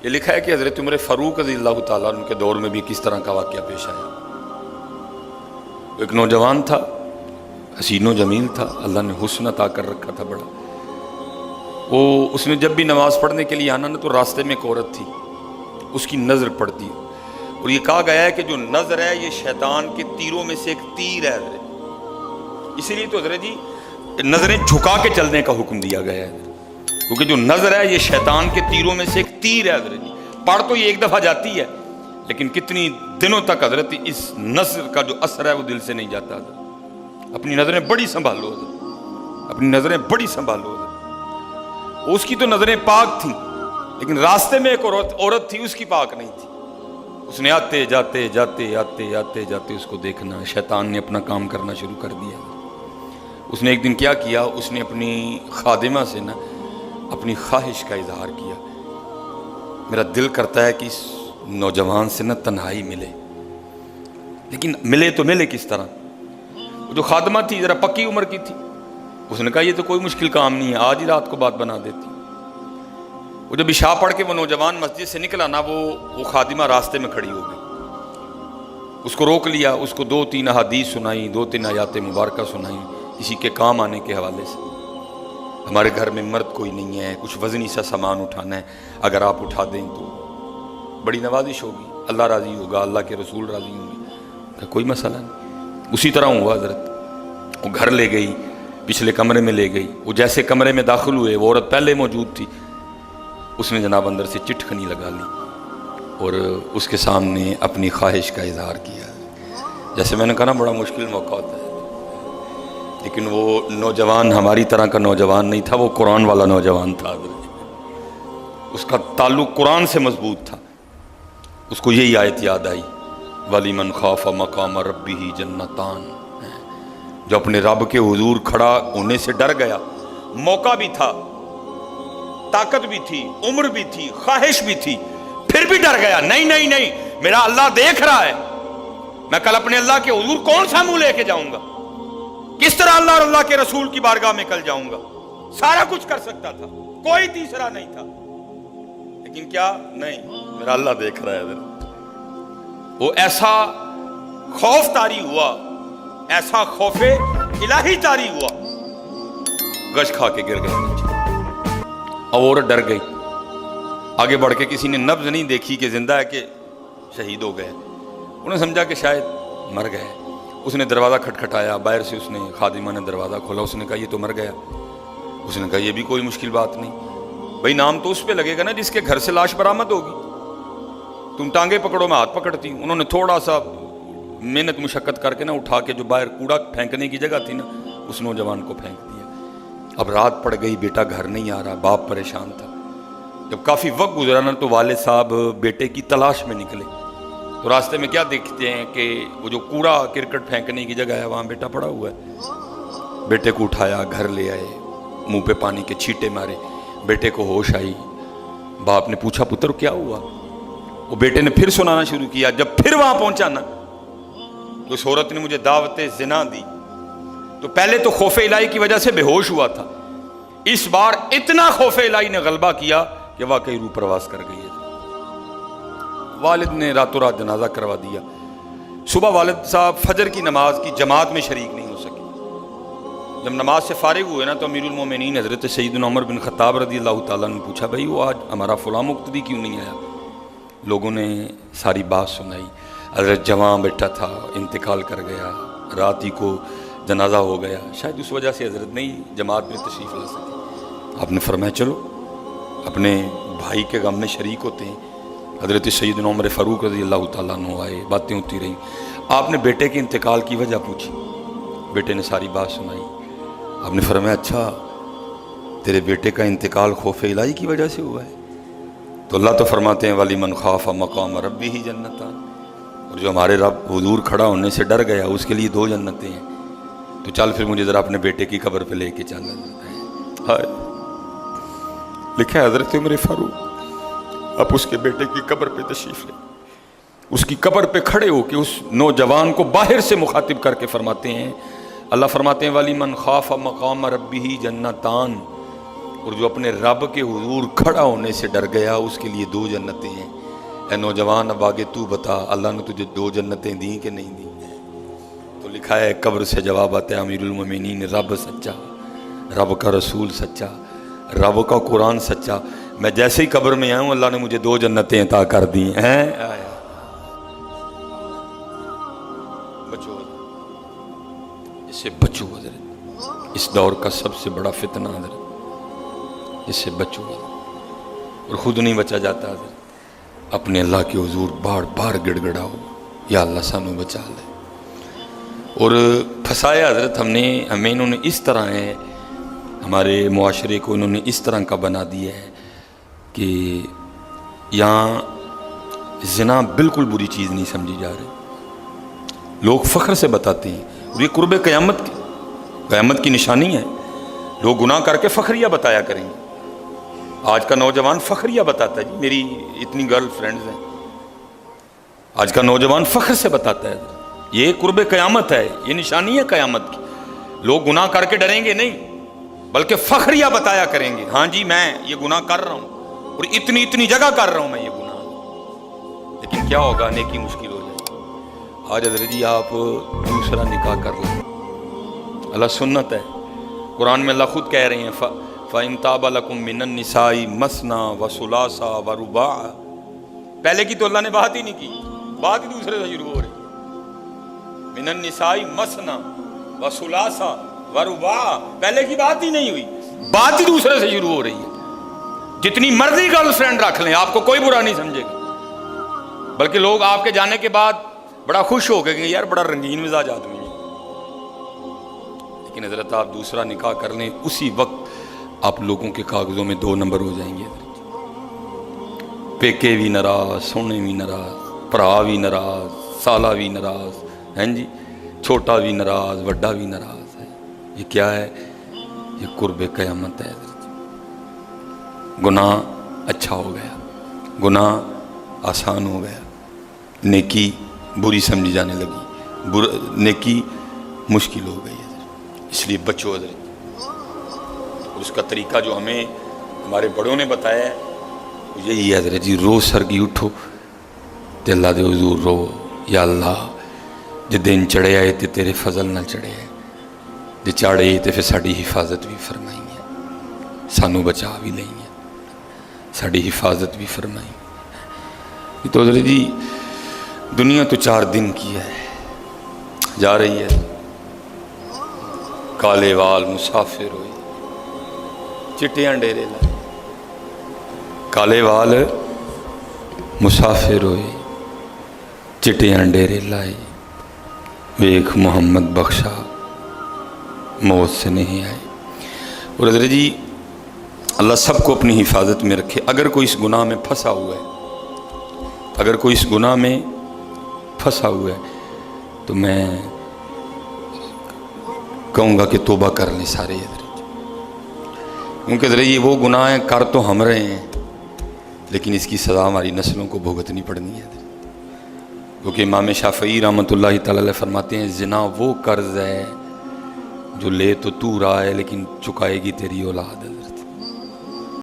یہ لکھا ہے کہ حضرت عمر فاروق رضی اللہ تعالیٰ عنہ کے دور میں بھی کس طرح کا واقعہ پیش آیا۔ ایک نوجوان تھا، حسین و جمیل تھا، اللہ نے حسن عطا کر رکھا تھا بڑا۔ اس نے جب بھی نماز پڑھنے کے لیے آنا نا تو راستے میں ایک عورت تھی، اس کی نظر پڑتی، اور یہ کہا گیا ہے کہ جو نظر ہے یہ شیطان کے تیروں میں سے ایک تیر ہے حضرت، اسی لیے تو حضرت جی نظریں جھکا کے چلنے کا حکم دیا گیا ہے، کیونکہ جو نظر ہے یہ شیطان کے تیروں میں سے ایک تیر ہے حضرت جی۔ پڑھ تو یہ ایک دفعہ جاتی ہے لیکن کتنی دنوں تک حضرت اس نظر کا جو اثر ہے وہ دل سے نہیں جاتا حضرت۔ اپنی نظریں بڑی سنبھالو حضرت، اپنی نظریں بڑی سنبھالو حضرت۔ اس کی تو نظریں پاک تھیں لیکن راستے میں ایک عورت تھی، اس کی پاک نہیں تھی۔ اس نے آتے جاتے اس کو دیکھنا، شیطان نے اپنا کام کرنا شروع کر دیا۔ اس نے ایک دن کیا کیا، اس نے اپنی خادمہ سے نا اپنی خواہش کا اظہار کیا، میرا دل کرتا ہے کہ اس نوجوان سے نا تنہائی ملے، لیکن ملے تو ملے کس طرح؟ وہ جو خادمہ تھی ذرا پکی عمر کی تھی، اس نے کہا یہ تو کوئی مشکل کام نہیں ہے، آج ہی رات کو بات بنا دیتی۔ وہ جب عشاء پڑھ کے وہ نوجوان مسجد سے نکلا نا، وہ خادمہ راستے میں کھڑی ہو گئی، اس کو روک لیا، اس کو 2-3 احادیث سنائیں، 2-3 آیات مبارکہ سنائیں کسی کے کام آنے کے حوالے سے۔ ہمارے گھر میں مرد کوئی نہیں ہے، کچھ وزنی سا سامان اٹھانا ہے، اگر آپ اٹھا دیں تو بڑی نوازش ہوگی، اللہ راضی ہوگا، اللہ کے رسول راضی ہوں گے، کوئی مسئلہ نہیں۔ اسی طرح ہوا حضرت، وہ گھر لے گئی، پچھلے کمرے میں لے گئی، وہ جیسے کمرے میں داخل ہوئے وہ عورت پہلے موجود تھی، اس نے جناب اندر سے چٹکنی لگا لی اور اس کے سامنے اپنی خواہش کا اظہار کیا۔ جیسے میں نے کہا نا بڑا مشکل موقع ہوتا ہے، لیکن وہ نوجوان ہماری طرح کا نوجوان نہیں تھا، وہ قرآن والا نوجوان تھا، اس کا تعلق قرآن سے مضبوط تھا۔ اس کو یہی آیت یاد آئی، وَلِمَنْ خَافَ مَقَامَ رَبِّهِ جَنَّتَانِ، جو اپنے رب کے حضور کھڑا ہونے سے ڈر گیا، موقع بھی تھا، طاقت بھی تھی، عمر بھی تھی، خواہش بھی تھی، پھر بھی ڈر گیا، نہیں میرا اللہ دیکھ رہا ہے، میں کل اپنے اللہ کے حضور کون سا منہ لے کے جاؤں گا، کس طرح اللہ اور اللہ کے رسول کی بارگاہ میں کل جاؤں گا، سارا کچھ کر سکتا تھا، کوئی تیسرا نہیں تھا، لیکن کیا نہیں، میرا اللہ دیکھ رہا ہے۔ وہ ایسا خوف طاری ہوا، ایسا خوف الہی طاری ہوا، گش کھا کے گر گئے نیچے۔ اب عورت ڈر گئی، آگے بڑھ کے کسی نے نبض نہیں دیکھی کہ زندہ ہے کہ شہید ہو گئے، انہوں نے سمجھا کہ شاید مر گئے۔ اس نے دروازہ کھٹکھٹایا، باہر سے اس نے خادمہ نے دروازہ کھولا، اس نے کہا یہ تو مر گیا۔ اس نے کہا یہ بھی کوئی مشکل بات نہیں، بھائی نام تو اس پہ لگے گا نا جس کے گھر سے لاش برآمد ہوگی، تم ٹانگیں پکڑو میں ہاتھ پکڑتی ہوں۔ انہوں نے تھوڑا سا محنت مشقت کر کے نا اٹھا کے جو باہر کوڑا پھینکنے کی جگہ تھی نا، اس نوجوان کو پھینک دیا۔ اب رات پڑ گئی، بیٹا گھر نہیں آ رہا، باپ پریشان تھا۔ جب کافی وقت گزرا نا تو والد صاحب بیٹے کی تلاش میں نکلے، تو راستے میں کیا دیکھتے ہیں کہ وہ جو کوڑا کرکٹ پھینکنے کی جگہ ہے وہاں بیٹا پڑا ہوا ہے۔ بیٹے کو اٹھایا، گھر لے آئے، منہ پہ پانی کے چھینٹے مارے، بیٹے کو ہوش آئی۔ باپ نے پوچھا پتر کیا ہوا؟ وہ بیٹے نے پھر سنانا شروع کیا۔ جب پھر وہاں پہنچا نا تو اس عورت نے مجھے دعوت زنا دی، تو پہلے تو خوف الہی کی وجہ سے بے ہوش ہوا تھا، اس بار اتنا خوف الہی نے غلبہ کیا کہ واقعی روح پرواز کر گئی ہے۔ والد نے راتوں رات جنازہ کروا دیا۔ صبح والد صاحب فجر کی نماز کی جماعت میں شریک نہیں ہو سکے۔ جب نماز سے فارغ ہوئے نا تو امیر المومنین حضرت سیدنا عمر بن خطاب رضی اللہ تعالیٰ نے پوچھا بھائی وہ آج ہمارا فلاں مقتدی کیوں نہیں آیا؟ لوگوں نے ساری بات سنائی، حضرت جوان بیٹا تھا، انتقال کر گیا، رات ہی کو جنازہ ہو گیا، شاید اس وجہ سے حضرت نہیں جماعت میں تشریف لا سکے۔ آپ نے فرمایا چلو اپنے بھائی کے غم میں شریک ہوتے ہیں۔ حضرت سیدنا عمر فاروق رضی اللہ تعالیٰ عنہ آئے، باتیں ہوتی رہیں، آپ نے بیٹے کے انتقال کی وجہ پوچھی، بیٹے نے ساری بات سنائی۔ آپ نے فرمایا اچھا تیرے بیٹے کا انتقال خوف الہی کی وجہ سے ہوا ہے؟ تو اللہ تو فرماتے ہیں وَلِمَنْ خَافَ مَقَامَ رَبِّهِ جَنَّتَانِ، اور جو ہمارے رب حضور کھڑا ہونے سے ڈر گیا اس کے لیے 2 جنتیں ہیں، تو چل پھر مجھے ذرا اپنے بیٹے کی قبر پہ لے کے چل۔ ہائے لکھا ہے حضرت عمر فاروق اب اس کے بیٹے کی قبر پہ تشریف لے، اس کی قبر پہ کھڑے ہو کے اس نوجوان کو باہر سے مخاطب کر کے فرماتے ہیں، اللہ فرماتے ہیں وَلِمَنْ خَافَ مَقَامَ رَبِّهِ جَنَّتَانِ، اور جو اپنے رب کے حضور کھڑا ہونے سے ڈر گیا اس کے لیے 2 جنتیں ہیں۔ اے نوجوان اب آگے تو بتا اللہ نے تجھے 2 جنتیں دیں کہ نہیں دیں؟ تو لکھا ہے قبر سے جواب آتا ہے امیر المومنین رب سچا، رب کا رسول سچا، رب کا قرآن سچا، میں جیسے ہی قبر میں آیا ہوں اللہ نے مجھے 2 جنتیں عطا کر دی ہیں۔ بچو اس سے بچو حضرت، اس دور کا سب سے بڑا فتنہ حضرت، اس سے بچو اور خود نہیں بچا جاتا حضرت، اپنے اللہ کے حضور بار بار گڑ گڑاؤ یا اللہ سانو بچا لے۔ اور پھنسایا حضرت ہمیں انہوں نے اس طرح ہے، ہمارے معاشرے کو انہوں نے اس طرح کا بنا دیا ہے کہ یہاں زنا بالکل بری چیز نہیں سمجھی جا رہی، لوگ فخر سے بتاتے ہیں، اور یہ قرب قیامت کی نشانی ہے، لوگ گناہ کر کے فخریہ بتایا کریں گے۔ آج کا نوجوان فخریہ بتاتا ہے، جی میری اتنی گرل فرینڈز ہیں، آج کا نوجوان فخر سے بتاتا ہے، یہ قرب قیامت ہے، یہ نشانی ہے قیامت کی۔ لوگ گناہ کر کے ڈریں گے نہیں بلکہ فخریہ بتایا کریں گے، ہاں جی میں یہ گناہ کر رہا ہوں اور اتنی جگہ کر رہا ہوں میں یہ گناہ، لیکن کیا ہوگا، نیکی مشکل ہو جائے گی۔ آج حضرت جی آپ دوسرا نکاح کر لیں، اللہ سنت ہے، قرآن میں اللہ خود کہہ رہے ہیں فَإِن تَابَ لَكُم مِّنَ النِّسَاءِ مَثْنَىٰ وَثُلَاثَ وَرُبَاعَ، پہلے کی تو اللہ نے بات ہی نہیں کی، بات ہی دوسرے سے شروع ہو رہی، مِّنَ النِّسَاءِ مَثْنَىٰ وَثُلَاثَ وَرُبَاعَ، پہلے کی بات ہی نہیں ہوئی، بات ہی دوسرے سے شروع ہو رہی ہے۔ جتنی مرضی گرل فرینڈ رکھ لیں آپ کو کوئی برا نہیں سمجھے گا، بلکہ لوگ آپ کے جانے کے بعد بڑا خوش ہو گئے کہ یار بڑا رنگین مزاج آدمی ہے، لیکن حضرت آپ دوسرا نکاح کر لیں اسی وقت آپ لوگوں کے کاغذوں میں 2 نمبر ہو جائیں گے، پیکے بھی ناراض، سونے بھی ناراض، بھرا بھی ناراض، سالہ بھی ناراض، ہیں جی چھوٹا بھی ناراض، وڈا بھی ناراض ہے۔ یہ کیا ہے؟ یہ قرب قیامت ہے حضرت۔ گناہ اچھا ہو گیا، گناہ آسان ہو گیا، نیکی بری سمجھی جانے لگی، نیکی مشکل ہو گئی حضرت، اس لیے بچو حضرت۔ اس کا طریقہ جو ہمیں ہمارے بڑوں نے بتایا ہے یہی ہے حضرت جی، روز سرگی اٹھو تے اللہ دے حضور رو، یا اللہ جے دن چڑھے آئے تے تیرے فضل نہ چڑھے آئے، جے چاڑے تے پھر ساڑی حفاظت بھی فرمائی ہے، سانو بچا بھی لیں گے، ساڑی حفاظت بھی فرمائی۔ یہ تو حضرت جی دنیا تو 4 دن کی ہے، جا رہی ہے، کالے وال مسافر ہوئے چٹیاں ڈیرے لائے، کالے وال مسافر ہوئے چٹیاں ڈیرے لائے، ویکھ محمد بخشا موت سے نہیں آئے۔ اور حضرت جی اللہ سب کو اپنی حفاظت میں رکھے۔ اگر کوئی اس گناہ میں پھنسا ہوا ہے، اگر کوئی اس گناہ میں پھنسا ہوا ہے تو میں کہوں گا کہ توبہ کر لیں سارے حضرت، کیونکہ حضرت یہ وہ گناہ ہیں کر تو ہم رہے ہیں لیکن اس کی سزا ہماری نسلوں کو بھگتنی پڑنی ہے، کیونکہ امام شافعی رحمۃ اللہ تعالی علیہ فرماتے ہیں زنا وہ قرض ہے جو لے تو رہا ہے لیکن چکائے گی تیری اولاد ہے۔